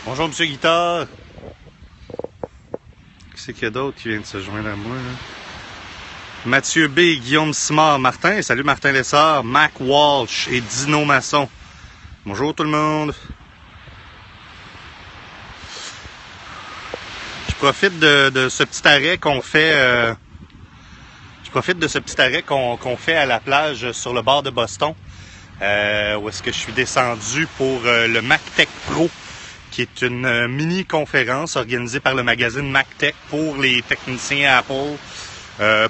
Bonjour, Monsieur Guitare. Qui c'est qu'il y a d'autre qui vient de se joindre à moi, là? Mathieu B, Guillaume Simard, Martin. Salut Martin Lessard, Mac Walsh et Dino Masson. Bonjour tout le monde. Je profite de ce petit arrêt qu'on fait. Je profite de ce petit arrêt qu'on fait à la plage sur le bord de Boston. Où est-ce que je suis descendu pour le MacTech Pro, qui est une mini-conférence organisée par le magazine MacTech pour les techniciens Apple, je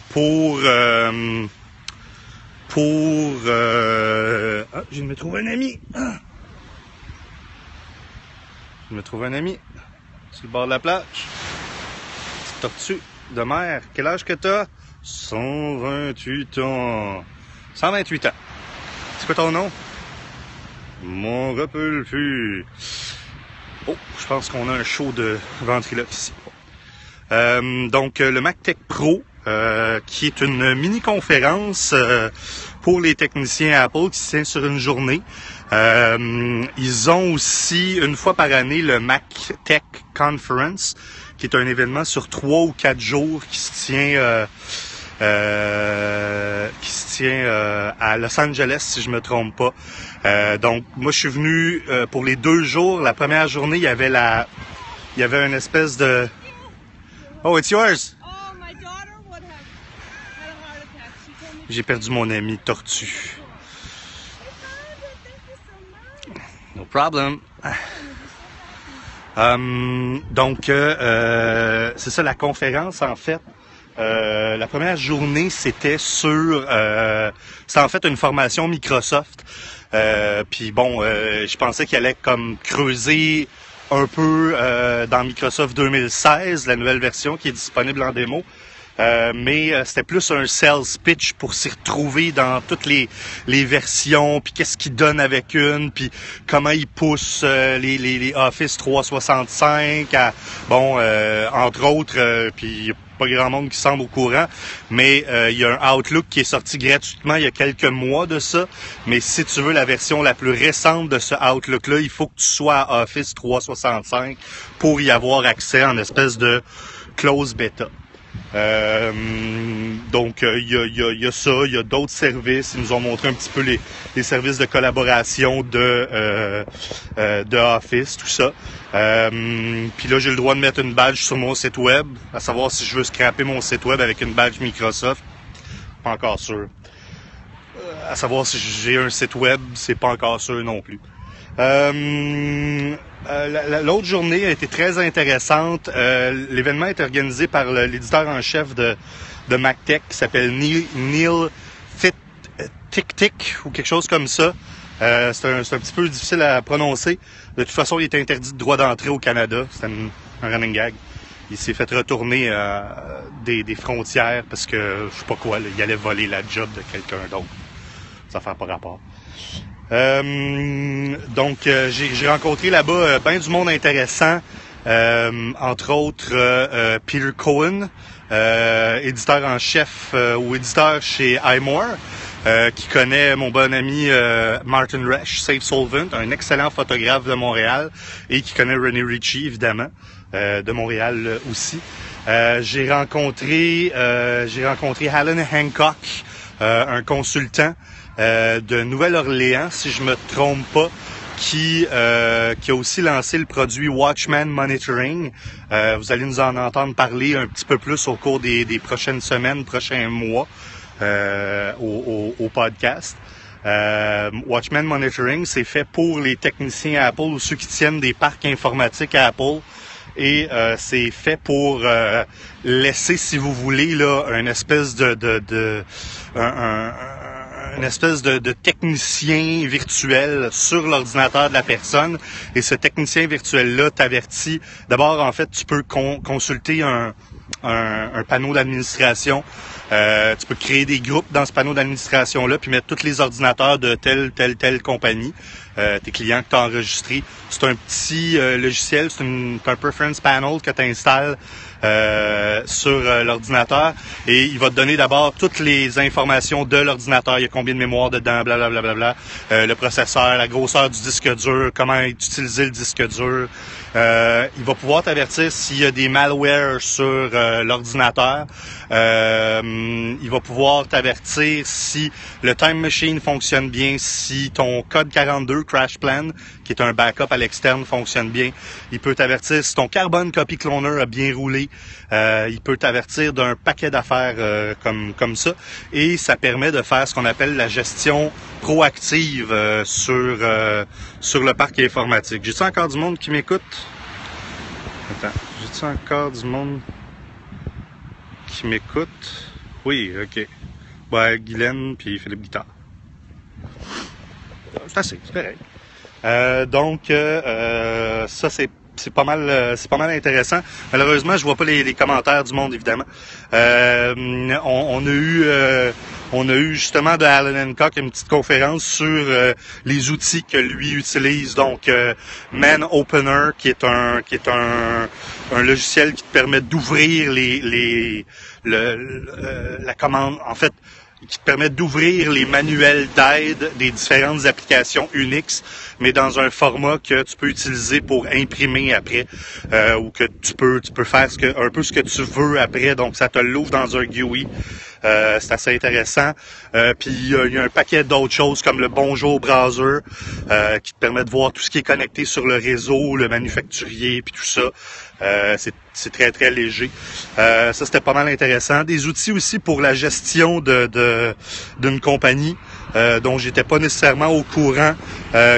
viens de me trouver un ami. Je me trouve un ami sur le bord de la plage. Petite tortue de mer. Quel âge que t'as? 128 ans. 128 ans. C'est quoi ton nom? Mon rappel fut... Oh, je pense qu'on a un show de ventriloque ici. Donc, le MacTech Pro, qui est une mini-conférence pour les techniciens Apple qui se tient sur une journée. Ils ont aussi, une fois par année, le MacTech Conference, qui est un événement sur 3 ou 4 jours qui se tient... à Los Angeles, si je me trompe pas. Donc, moi, je suis venu pour les 2 jours. La première journée, il y avait une espèce de... Oh, it's yours! J'ai perdu mon ami Tortue. No problem. Donc, c'est ça la conférence, en fait. La première journée, c'était sur... c'était en fait une formation Microsoft. Puis bon, je pensais qu'il allait comme creuser un peu dans Microsoft 2016, la nouvelle version qui est disponible en démo. Mais c'était plus un sales pitch pour s'y retrouver dans toutes les versions, puis qu'est-ce qu'ils donnent avec une, puis comment ils poussent les Office 365 à, bon, entre autres, puis pas grand monde qui semble au courant, mais il y a un Outlook qui est sorti gratuitement il y a quelques mois de ça, mais si tu veux la version la plus récente de ce Outlook-là, il faut que tu sois à Office 365 pour y avoir accès en espèce de close beta. Donc il y a ça, il y a d'autres services. Ils nous ont montré un petit peu les services de collaboration de Office, tout ça. Puis là, j'ai le droit de mettre une badge sur mon site web, à savoir si je veux scraper mon site web avec une badge Microsoft. Pas encore sûr. À savoir si j'ai un site web, c'est pas encore sûr non plus. L'autre journée a été très intéressante. L'événement est organisé par l'éditeur en chef de MacTech qui s'appelle Neil Tik ou quelque chose comme ça. C'est un petit peu difficile à prononcer. De toute façon, il est interdit de droit d'entrée au Canada. C'était un running gag. Il s'est fait retourner des frontières parce que, je sais pas quoi, là, il allait voler la job de quelqu'un d'autre. Ça fait pas rapport. Donc, j'ai rencontré là-bas bien du monde intéressant, entre autres Peter Cohen, éditeur en chef ou éditeur chez iMore, qui connaît mon bon ami Martin Resch, Safe Solvent, un excellent photographe de Montréal, et qui connaît René Ritchie, évidemment, de Montréal aussi. J'ai rencontré Alan Hancock, un consultant de Nouvelle-Orléans, si je me trompe pas, qui a aussi lancé le produit Watchman Monitoring. Vous allez nous en entendre parler un petit peu plus au cours des prochaines semaines, prochains mois au podcast. Watchman Monitoring, c'est fait pour les techniciens Apple ou ceux qui tiennent des parcs informatiques à Apple. Et c'est fait pour laisser, si vous voulez, là, une espèce une espèce de technicien virtuel sur l'ordinateur de la personne. Et ce technicien virtuel-là t'avertit. D'abord, en fait, tu peux consulter un panneau d'administration Tu peux créer des groupes dans ce panneau d'administration-là, puis mettre tous les ordinateurs de telle compagnie. Tes clients que tu as enregistrés. C'est un petit logiciel, c'est un preference panel que tu installes sur l'ordinateur et il va te donner d'abord toutes les informations de l'ordinateur. Il y a combien de mémoire dedans, blablabla, le processeur, la grosseur du disque dur, comment utiliser le disque dur. Il va pouvoir t'avertir s'il y a des malwares sur l'ordinateur. Il va pouvoir t'avertir si le Time Machine fonctionne bien, si ton code 42 Crash Plan, qui est un backup à l'externe, fonctionne bien. Il peut t'avertir si ton Carbon Copy Cloner a bien roulé. Il peut t'avertir d'un paquet d'affaires comme ça. Et ça permet de faire ce qu'on appelle la gestion proactive sur le parc informatique. J'ai-tu encore du monde qui m'écoute? Attends, j'ai-tu encore du monde qui m'écoute? Oui, ok. Ouais, Guylaine puis Philippe Guitard. C'est assez, c'est pareil. Donc, ça c'est pas mal intéressant. Malheureusement, je vois pas les commentaires du monde, évidemment. On a eu justement de Alan Hancock une petite conférence sur les outils que lui utilise. Donc, Man Opener, qui est un logiciel qui te permet d'ouvrir la commande. En fait, qui te permet d'ouvrir les manuels d'aide des différentes applications Unix, mais dans un format que tu peux utiliser pour imprimer après, ou que tu peux faire un peu ce que tu veux après. Donc, ça te l'ouvre dans un GUI. C'est assez intéressant. Puis il y a un paquet d'autres choses comme le Bonjour Browser qui te permet de voir tout ce qui est connecté sur le réseau, le manufacturier, puis tout ça. C'est très, très léger. Ça, c'était pas mal intéressant. Des outils aussi pour la gestion d'une compagnie dont j'étais pas nécessairement au courant,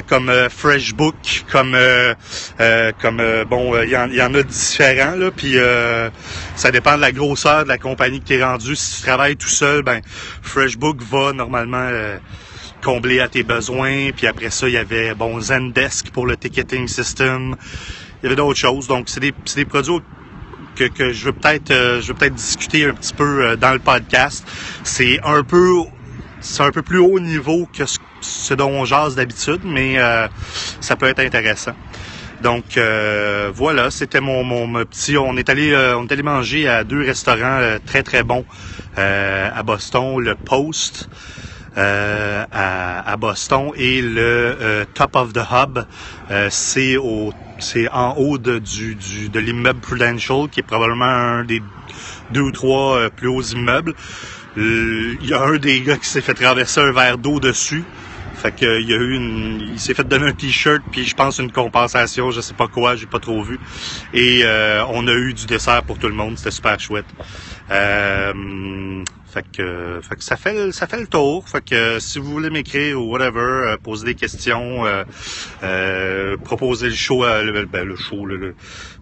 comme FreshBook, comme il y en a différents là, puis ça dépend de la grosseur de la compagnie que tu es rendu. Si tu travailles tout seul, ben FreshBook va normalement combler à tes besoins. Puis après ça, il y avait Zendesk pour le ticketing system. Il y avait d'autres choses. Donc c'est des produits que je veux peut-être discuter un petit peu dans le podcast. C'est un peu plus haut niveau que ce dont on jase d'habitude, mais ça peut être intéressant. Donc voilà, c'était mon petit. On est allé manger à 2 restaurants très très bons à Boston, le Post à Boston et le Top of the Hub. C'est en haut de l'immeuble Prudential, qui est probablement un des 2 ou 3 plus hauts immeubles. Il y a un des gars qui s'est fait traverser un verre d'eau dessus. Fait que il s'est fait donner un t-shirt puis je pense une compensation, je sais pas quoi, j'ai pas trop vu. Et on a eu du dessert pour tout le monde, c'était super chouette. Fait que ça fait le tour. Fait que si vous voulez m'écrire ou whatever, poser des questions, proposer le show,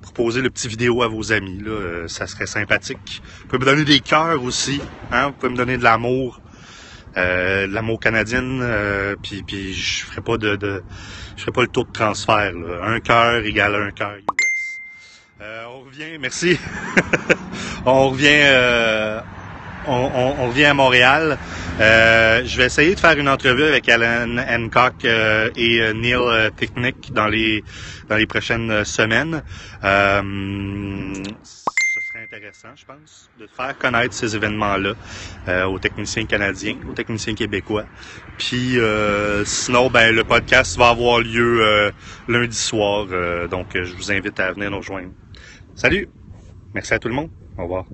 proposer le petit vidéo à vos amis, là, ça serait sympathique. Vous pouvez me donner des cœurs aussi, hein, vous pouvez me donner de l'amour. L'amour canadienne, puis je ferai pas je ferai pas le taux de transfert, là. 1 cœur égale 1 cœur US. On revient, merci. on revient à Montréal. Je vais essayer de faire une entrevue avec Alan Hancock et Neil Technic dans les prochaines semaines. Intéressant, je pense, de faire connaître ces événements-là aux techniciens canadiens, aux techniciens québécois. Puis sinon, ben le podcast va avoir lieu lundi soir, donc je vous invite à venir nous rejoindre. Salut! Merci à tout le monde. Au revoir.